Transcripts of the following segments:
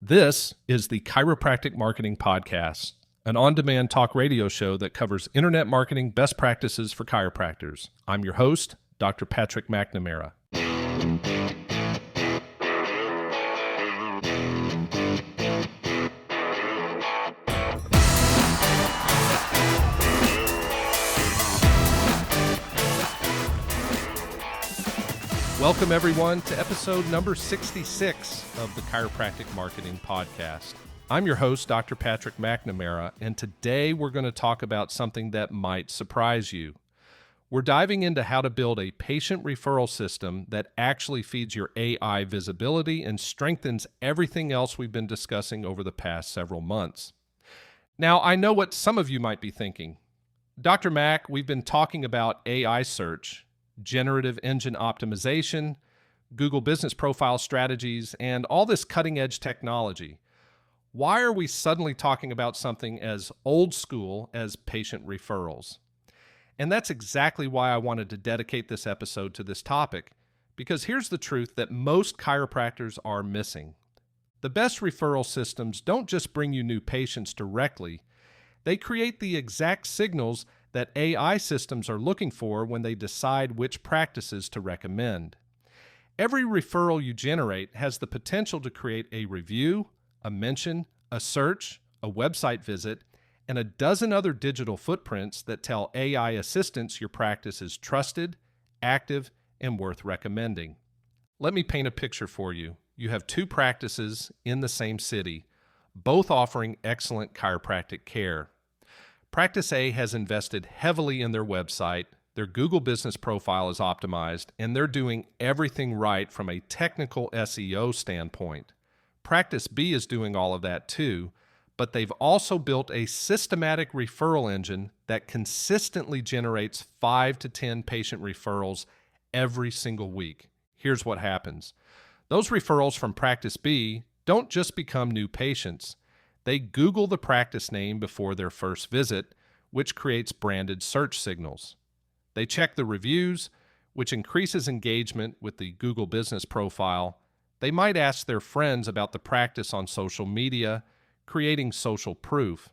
This is the Chiropractic Marketing Podcast, an on-demand talk radio show that covers internet marketing best practices for chiropractors. I'm your host, Dr. Patrick McNamara. Welcome, everyone, to episode number 66 of the Chiropractic Marketing Podcast. I'm your host, Dr. Patrick McNamara, and today we're going to talk about something that might surprise you. We're diving into how to build a patient referral system that actually feeds your AI visibility and strengthens everything else we've been discussing over the past several months. Now, I know what some of you might be thinking. Dr. Mac, we've been talking about AI search, generative engine optimization, Google business profile strategies, and all this cutting-edge technology. Why are we suddenly talking about something as old school as patient referrals? And that's exactly why I wanted to dedicate this episode to this topic, because here's the truth that most chiropractors are missing. The best referral systems don't just bring you new patients directly, they create the exact signals that AI systems are looking for when they decide which practices to recommend. Every referral you generate has the potential to create a review, a mention, a search, a website visit, and a dozen other digital footprints that tell AI assistants your practice is trusted, active, and worth recommending. Let me paint a picture for you. You have two practices in the same city, both offering excellent chiropractic care. Practice A has invested heavily in their website, their Google business profile is optimized, and they're doing everything right from a technical SEO standpoint. Practice B is doing all of that too, but they've also built a systematic referral engine that consistently generates 5 to 10 patient referrals every single week. Here's what happens. Those referrals from Practice B don't just become new patients. They Google the practice name before their first visit, which creates branded search signals. They check the reviews, which increases engagement with the Google business profile. They might ask their friends about the practice on social media, creating social proof.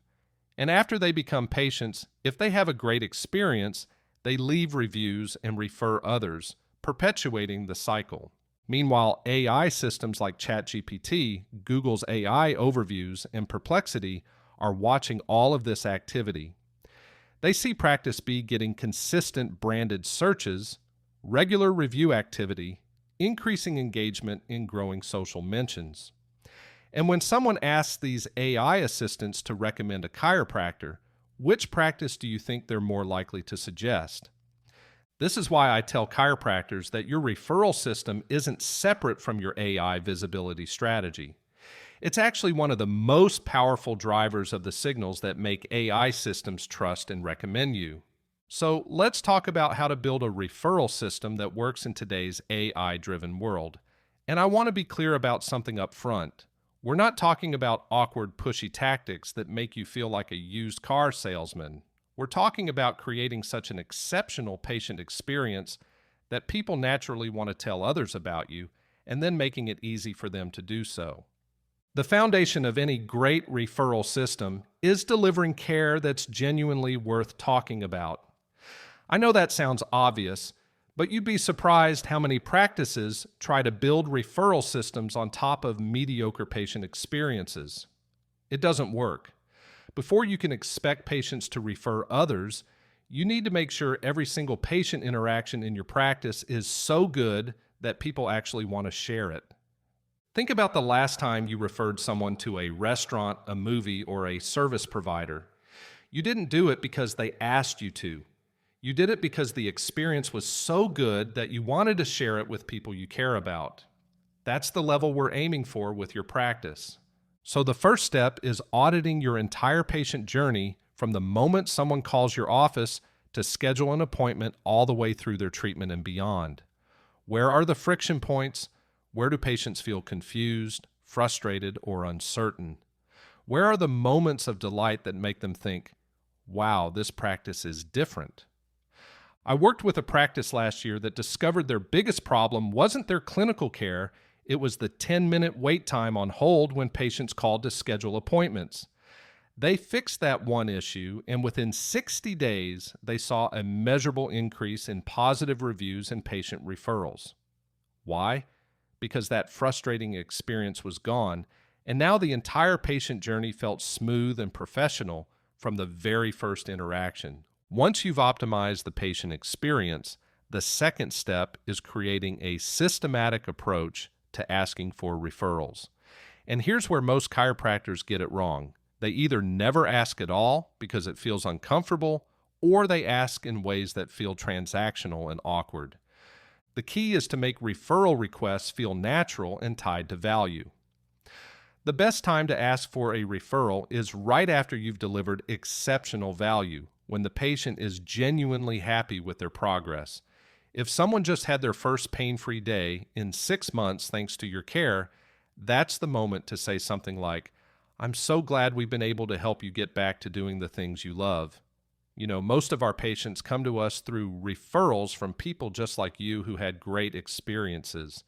And after they become patients, if they have a great experience, they leave reviews and refer others, perpetuating the cycle. Meanwhile, AI systems like ChatGPT, Google's AI overviews, and Perplexity are watching all of this activity. They see Practice B getting consistent branded searches, regular review activity, increasing engagement, and growing social mentions. And when someone asks these AI assistants to recommend a chiropractor, which practice do you think they're more likely to suggest? This is why I tell chiropractors that your referral system isn't separate from your AI visibility strategy. It's actually one of the most powerful drivers of the signals that make AI systems trust and recommend you. So let's talk about how to build a referral system that works in today's AI-driven world. And I want to be clear about something up front. We're not talking about awkward, pushy tactics that make you feel like a used car salesman. We're talking about creating such an exceptional patient experience that people naturally want to tell others about you, and then making it easy for them to do so. The foundation of any great referral system is delivering care that's genuinely worth talking about. I know that sounds obvious, but you'd be surprised how many practices try to build referral systems on top of mediocre patient experiences. It doesn't work. Before you can expect patients to refer others, you need to make sure every single patient interaction in your practice is so good that people actually want to share it. Think about the last time you referred someone to a restaurant, a movie, or a service provider. You didn't do it because they asked you to. You did it because the experience was so good that you wanted to share it with people you care about. That's the level we're aiming for with your practice. So the first step is auditing your entire patient journey from the moment someone calls your office to schedule an appointment all the way through their treatment and beyond. Where are the friction points? Where do patients feel confused, frustrated, or uncertain? Where are the moments of delight that make them think, wow, this practice is different? I worked with a practice last year that discovered their biggest problem wasn't their clinical care, It was the 10-minute wait time on hold when patients called to schedule appointments. They fixed that one issue, and within 60 days, they saw a measurable increase in positive reviews and patient referrals. Why? Because that frustrating experience was gone, and now the entire patient journey felt smooth and professional from the very first interaction. Once you've optimized the patient experience, the second step is creating a systematic approach to asking for referrals. And here's where most chiropractors get it wrong. They either never ask at all because it feels uncomfortable, or they ask in ways that feel transactional and awkward. The key is to make referral requests feel natural and tied to value. The best time to ask for a referral is right after you've delivered exceptional value, when the patient is genuinely happy with their progress. If someone just had their first pain-free day in 6 months thanks to your care, that's the moment to say something like, "I'm so glad we've been able to help you get back to doing the things you love." Most of our patients come to us through referrals from people just like you who had great experiences.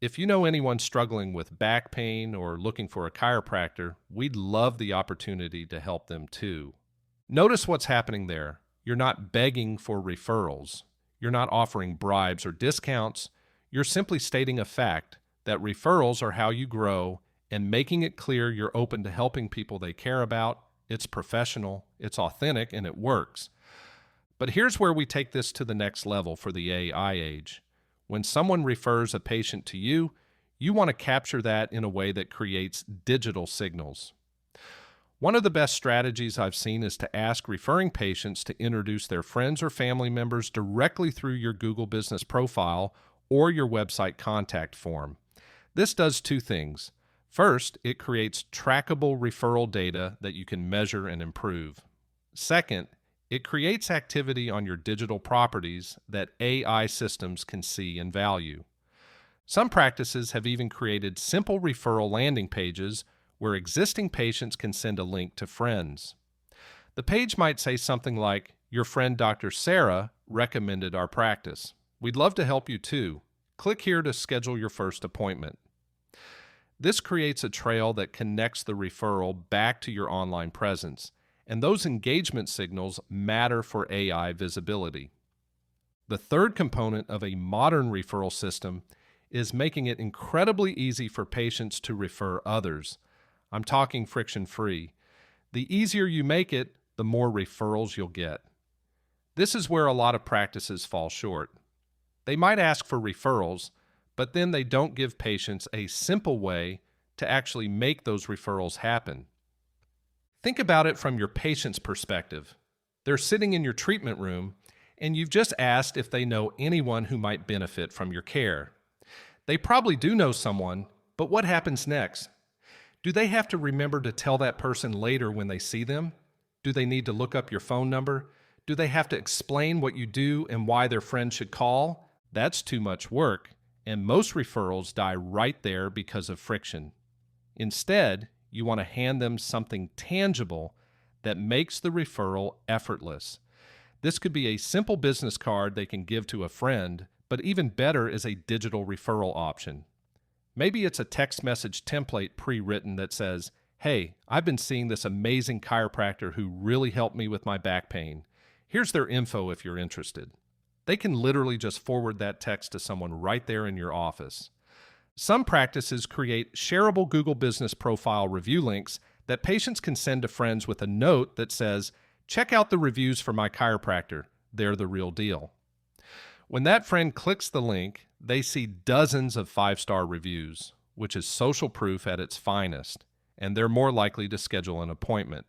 If you know anyone struggling with back pain or looking for a chiropractor, we'd love the opportunity to help them too. Notice what's happening there. You're not begging for referrals. You're not offering bribes or discounts. You're simply stating a fact that referrals are how you grow and making it clear you're open to helping people they care about. It's professional, it's authentic, and it works. But here's where we take this to the next level for the AI age. When someone refers a patient to you, you want to capture that in a way that creates digital signals. One of the best strategies I've seen is to ask referring patients to introduce their friends or family members directly through your Google Business profile or your website contact form. This does two things. First, it creates trackable referral data that you can measure and improve. Second, it creates activity on your digital properties that AI systems can see and value. Some practices have even created simple referral landing pages where existing patients can send a link to friends. The page might say something like, "Your friend Dr. Sarah recommended our practice. We'd love to help you too. Click here to schedule your first appointment." This creates a trail that connects the referral back to your online presence, and those engagement signals matter for AI visibility. The third component of a modern referral system is making it incredibly easy for patients to refer others. I'm talking friction-free. The easier you make it, the more referrals you'll get. This is where a lot of practices fall short. They might ask for referrals, but then they don't give patients a simple way to actually make those referrals happen. Think about it from your patient's perspective. They're sitting in your treatment room, and you've just asked if they know anyone who might benefit from your care. They probably do know someone, but what happens next? Do they have to remember to tell that person later when they see them? Do they need to look up your phone number? Do they have to explain what you do and why their friend should call? That's too much work, and most referrals die right there because of friction. Instead, you want to hand them something tangible that makes the referral effortless. This could be a simple business card they can give to a friend, but even better is a digital referral option. Maybe it's a text message template pre-written that says, "Hey, I've been seeing this amazing chiropractor who really helped me with my back pain. Here's their info if you're interested." They can literally just forward that text to someone right there in your office. Some practices create shareable Google Business Profile review links that patients can send to friends with a note that says, "Check out the reviews for my chiropractor. They're the real deal." When that friend clicks the link, they see dozens of 5-star reviews, which is social proof at its finest, and they're more likely to schedule an appointment.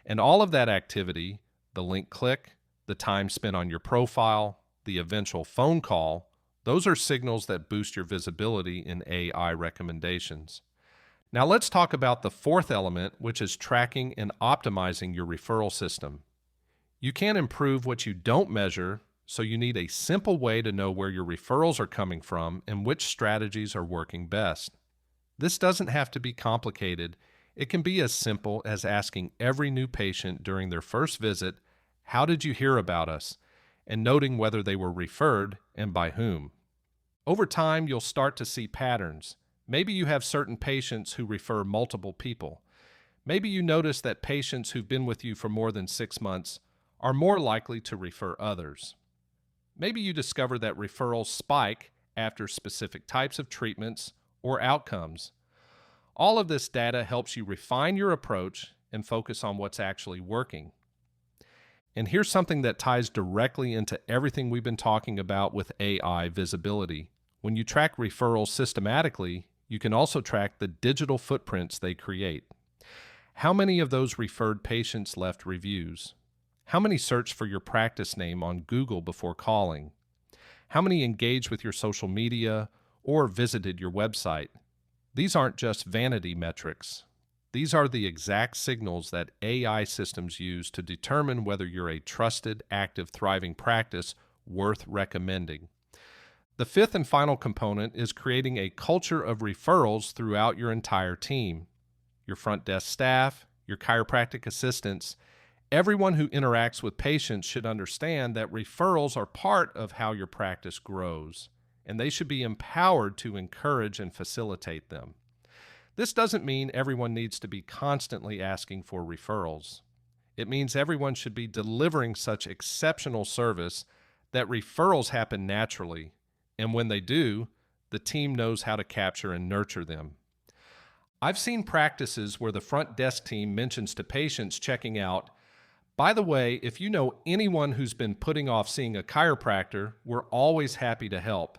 And all of that activity, the link click, the time spent on your profile, the eventual phone call, those are signals that boost your visibility in AI recommendations. Now let's talk about the fourth element, which is tracking and optimizing your referral system. You can't improve what you don't measure, so you need a simple way to know where your referrals are coming from and which strategies are working best. This doesn't have to be complicated. It can be as simple as asking every new patient during their first visit, "How did you hear about us?" and noting whether they were referred and by whom. Over time, you'll start to see patterns. Maybe you have certain patients who refer multiple people. Maybe you notice that patients who've been with you for more than 6 months are more likely to refer others. Maybe you discover that referrals spike after specific types of treatments or outcomes. All of this data helps you refine your approach and focus on what's actually working. And here's something that ties directly into everything we've been talking about with AI visibility. When you track referrals systematically, you can also track the digital footprints they create. How many of those referred patients left reviews? How many searched for your practice name on Google before calling? How many engaged with your social media or visited your website? These aren't just vanity metrics. These are the exact signals that AI systems use to determine whether you're a trusted, active, thriving practice worth recommending. The fifth and final component is creating a culture of referrals throughout your entire team. Your front desk staff, your chiropractic assistants, everyone who interacts with patients should understand that referrals are part of how your practice grows, and they should be empowered to encourage and facilitate them. This doesn't mean everyone needs to be constantly asking for referrals. It means everyone should be delivering such exceptional service that referrals happen naturally, and when they do, the team knows how to capture and nurture them. I've seen practices where the front desk team mentions to patients checking out, "By the way, if you know anyone who's been putting off seeing a chiropractor, we're always happy to help.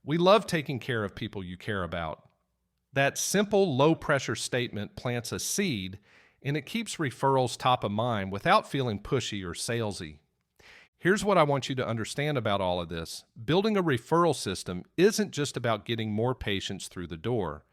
We love taking care of people you care about." That simple, low-pressure statement plants a seed, and it keeps referrals top of mind without feeling pushy or salesy. Here's what I want you to understand about all of this. Building a referral system isn't just about getting more patients through the door,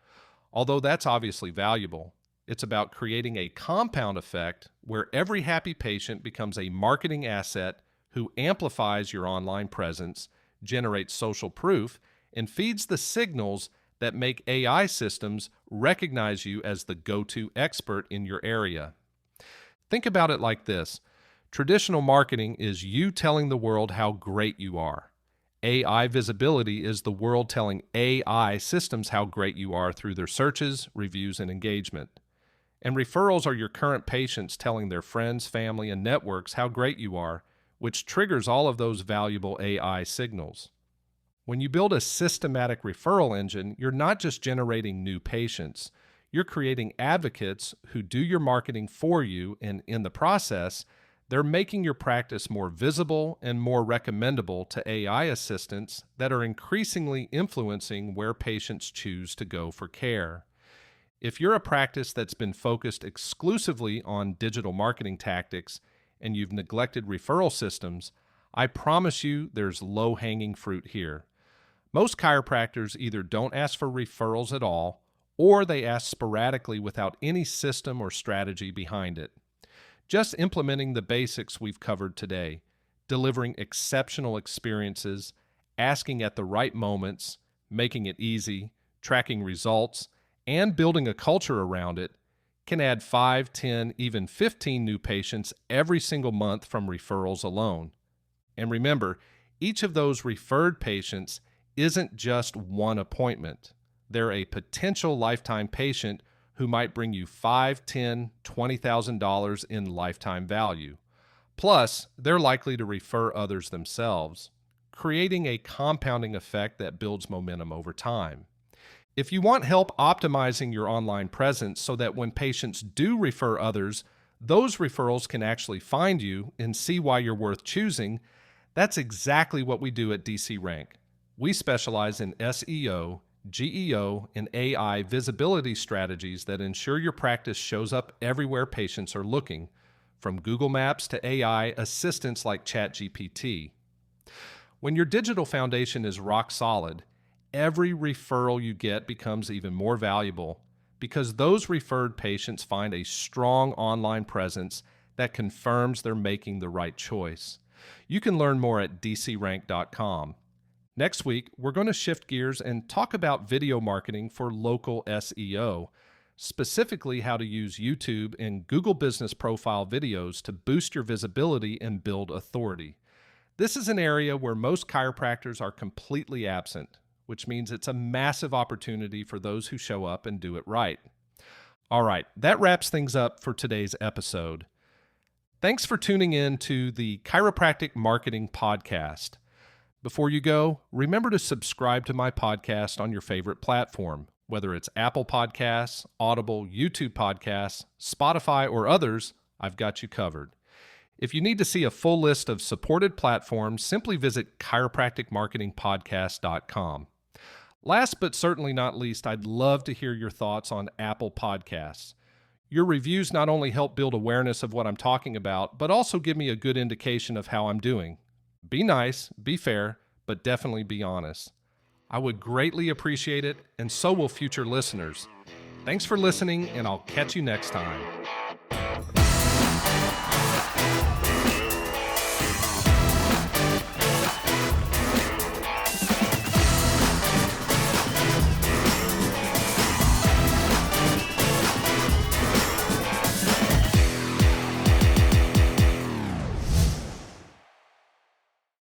although that's obviously valuable. It's about creating a compound effect where every happy patient becomes a marketing asset who amplifies your online presence, generates social proof, and feeds the signals that make AI systems recognize you as the go-to expert in your area. Think about it like this. Traditional marketing is you telling the world how great you are. AI visibility is the world telling AI systems how great you are through their searches, reviews, and engagement. And referrals are your current patients telling their friends, family, and networks how great you are, which triggers all of those valuable AI signals. When you build a systematic referral engine, you're not just generating new patients. You're creating advocates who do your marketing for you, and in the process, they're making your practice more visible and more recommendable to AI assistants that are increasingly influencing where patients choose to go for care. If you're a practice that's been focused exclusively on digital marketing tactics and you've neglected referral systems, I promise you there's low-hanging fruit here. Most chiropractors either don't ask for referrals at all, or they ask sporadically without any system or strategy behind it. Just implementing the basics we've covered today, delivering exceptional experiences, asking at the right moments, making it easy, tracking results, and building a culture around it, can add 5, 10, even 15 new patients every single month from referrals alone. And remember, each of those referred patients isn't just one appointment. They're a potential lifetime patient who might bring you $5, $10, $20,000 in lifetime value. Plus, they're likely to refer others themselves, creating a compounding effect that builds momentum over time. If you want help optimizing your online presence so that when patients do refer others, those referrals can actually find you and see why you're worth choosing, that's exactly what we do at DCRank. We specialize in SEO, GEO, and AI visibility strategies that ensure your practice shows up everywhere patients are looking, from Google Maps to AI assistants like ChatGPT. When your digital foundation is rock solid, every referral you get becomes even more valuable because those referred patients find a strong online presence that confirms they're making the right choice. You can learn more at DCRank.com. Next week, we're going to shift gears and talk about video marketing for local SEO, specifically how to use YouTube and Google Business Profile videos to boost your visibility and build authority. This is an area where most chiropractors are completely absent. which means it's a massive opportunity for those who show up and do it right. All right, that wraps things up for today's episode. Thanks for tuning in to the Chiropractic Marketing Podcast. Before you go, remember to subscribe to my podcast on your favorite platform, whether it's Apple Podcasts, Audible, YouTube Podcasts, Spotify, or others. I've got you covered. If you need to see a full list of supported platforms, simply visit chiropracticmarketingpodcast.com. Last but certainly not least, I'd love to hear your thoughts on Apple Podcasts. Your reviews not only help build awareness of what I'm talking about, but also give me a good indication of how I'm doing. Be nice, be fair, but definitely be honest. I would greatly appreciate it, and so will future listeners. Thanks for listening, and I'll catch you next time.